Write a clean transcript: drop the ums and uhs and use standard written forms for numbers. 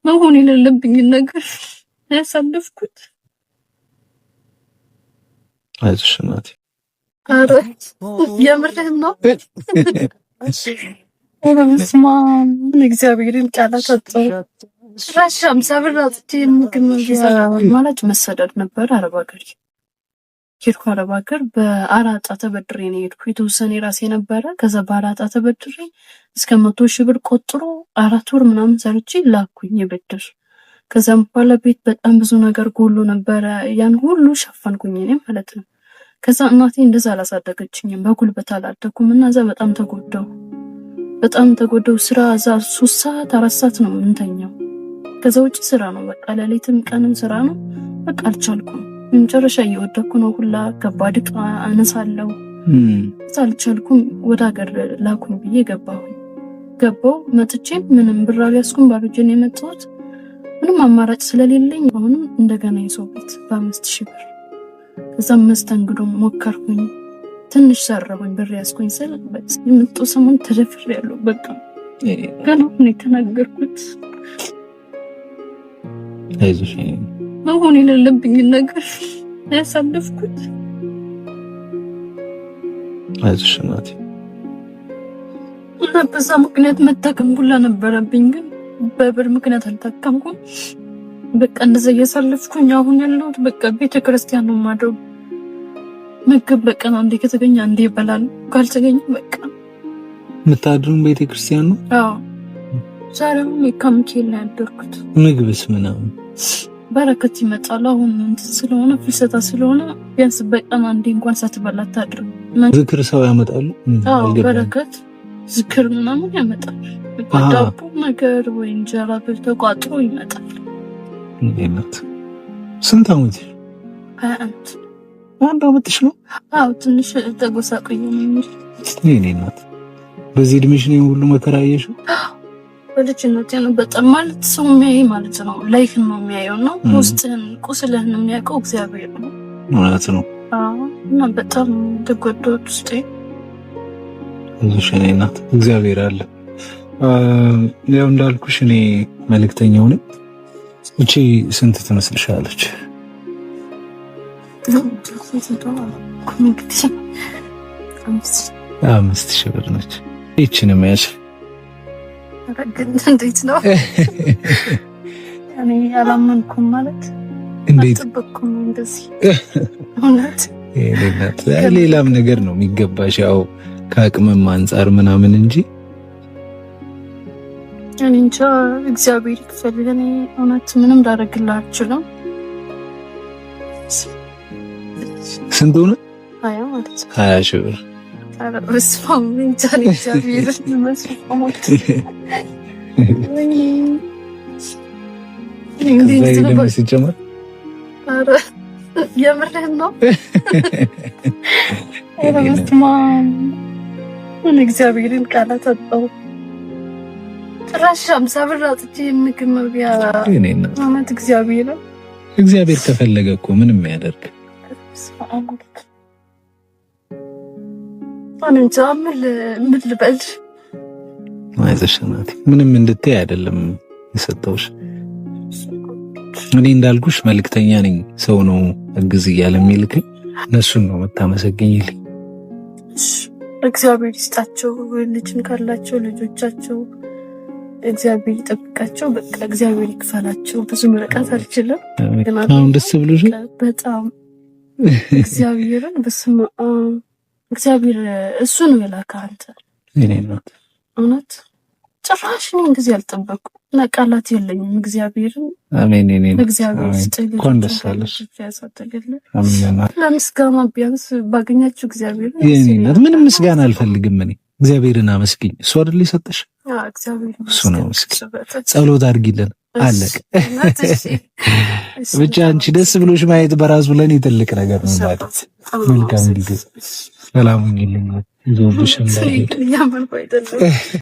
መሆን የሌለብኝ ነገር ያሳለፍኩት። አይዞሽ እናቴ። ኧረ የምርህን ነው? በስመ አብ እግዚአብሔርን ቃላት አጣሁ። ራሽ 50 ብር አጥቼ ምግብ ማለት መሰደድ ነበር። አረብ ሀገር ሄድኩ። አረብ ሀገር በአራጣ ተበድሬ ነው የሄድኩ። የተወሰነ ራሴ ነበረ። ከዛ በአራጣ ተበድሬ እስከ 100,000 ብር ቆጥሮ 4 ወር ምናምን ሰርቼ ላኩኝ የብድር። ከዛም በኋላ ቤት በጣም ብዙ ነገር ጎሎ ነበረ። ያን ሁሉ ሸፈንኩኝ እኔ ማለት ነው። ከዛ እናቴ እንደዛ አላሳደገችኝም፣ በጉልበት አላደኩም እና እዛ በጣም ተጎዳው። ስራ እዛ 3 ሰዓት 4 ሰዓት ነው የምንተኛው። ከዛ ውጭ ስራ ነው በቃ ሌሊትም ቀንም ስራ ነው። በቃ አልቻልኩም። መጨረሻ እየወደኩ ነው ሁላ። ከባድ ዕቃ አነሳለሁ። አልቻልኩም። ወደ ሀገር ላኩኝ ብዬ ገባሁ። መጥቼ ምንም ብር አልያዝኩም፣ ባዶ እጄን የመጣሁት ምንም አማራጭ ስለሌለኝ አሁን እንደገና የሰው ቤት በ5,000 ብር። ከዛም መስተንግዶ ሞከርኩኝ። ትንሽ ሰራሁኝ፣ ብር ያዝኩኝ ስል የመጡ ሰሞን ተደፍሬያለሁ። በቃ ገና ነው የተናገርኩት። አይዞሽ መሆን የሌለብኝ ነገር ያሳለፍኩት። አይዞሽ እናቴ። እና በዛ ምክንያት መታከም ሁላ ነበረብኝ፣ ግን በብር ምክንያት አልታከምኩም። በቃ እንደዛ እያሳለፍኩኝ አሁን ያለሁት በቃ ቤተክርስቲያን ነው የማድረው። ምግብ በቀን አንዴ ከተገኘ አንዴ ይበላል፣ ካልተገኘ በቃ የምታድሩም ቤተክርስቲያን ነው። አዎ ዛሬም የካምኬል ነው ያደርኩት። ምግብስ ምናምን በረከት ይመጣል። አሁን እንትን ስለሆነ ፍልሰታ ስለሆነ ቢያንስ በቀን አንዴ እንኳን ሳትበላ አታድርም። ዝክር ሰው ያመጣሉ። አዎ በረከት ዝክር ምናምን ያመጣል። ዳቦ ነገር ወይ እንጀራ ተቋጥሮ ይመጣል። እንዴት? ስንት አመት? 21 አንድ አመትሽ ነው? አዎ ትንሽ ተጎሳቆኝ ነው። እኔ እናት በዚህ እድሜሽ ነው ሁሉ መከራ ያየሽው? በልጅነቴ ነው። በጣም ማለት ሰው የሚያይ ማለት ነው ላይክን ነው የሚያየው ነው ውስጥህን ቁስልህን የሚያውቀው እግዚአብሔር ነው ማለት ነው። አዎ እና በጣም ተጎዳሁት ውስጤ። እሺ እኔ እናት እግዚአብሔር አለ። ያው እንዳልኩሽ እኔ መልእክተኛው ነኝ። እቺ ስንት ትመስልሻለች? 5,000 ብር ነች። ይቺንም ያሽ እንዴት ነው? እኔ አላመንኩም ማለት እንዴት ተበኩም እንደዚህ እውነት ሌላም ነገር ነው የሚገባሽ፣ ያው ከአቅምም አንፃር ምናምን እንጂ እኔ እንጃ። እግዚአብሔር ይክፈልህ። እኔ እውነት ምንም ላደርግልህ አልችልም። ስንት ሆነ? 20 ማለት ነው። 20,000 ብር አረስፋም እንጃን እግዚአብሔር ይመስገን። እንዴት ነው ሲጀመር? አረ የምርህን ነው? በስመ አብ ምን እግዚአብሔርን ቃላት አጣሁ። ጭራሽ 50 ብር አጥቼ ምግብ መብያ ማለት እግዚአብሔር ከፈለገ እኮ ምንም ያደርግ። እንጃ ምን ልበል። አይዞሽ እናቴ ምንም እንድትይ አይደለም የሰጠሁሽ። እኔ እንዳልኩሽ መልእክተኛ ነኝ። ሰው ነው እግዝ እያለ የሚልከኝ፣ እነሱን ነው የምታመሰግኝልኝ። እግዚአብሔር ይስጣቸው። ልጅን ካላቸው ልጆቻቸው እግዚአብሔር ይጠብቃቸው። በቃ እግዚአብሔር ይክፈላቸው። ብዙ መረቃት አልችልም። አሁን ደስ ብሎሽ በጣም እግዚአብሔርን በስመ አብ እግዚአብሔር እሱ ነው የላከህ አንተ። እኔ እናት እውነት ጭራሽ ነው እንደዚህ ያልጠበቁ እና ቃላት የለኝም። እግዚአብሔርን አሜን። እኔ እግዚአብሔር ይስጥልኝ። እንኳን ደስ አለሽ። አሜን። ለምስጋና ቢያንስ ባገኛችሁ እግዚአብሔር የኔ እናት ምንም ምስጋና አልፈልግም። እኔ እግዚአብሔርን አመስግኝ። እሱ አይደል የሰጠሽ? እግዚአብሔር እሱ ነው። ጸሎት አድርጊልን። አለቀ። ብቻ አንቺ ደስ ብሎሽ ማየት በራሱ ለኔ ትልቅ ነገር ነው ማለት። መልካም ጊዜ። ሰላም ሁኚልኝ። ይዞብሽ እንዳይሄድ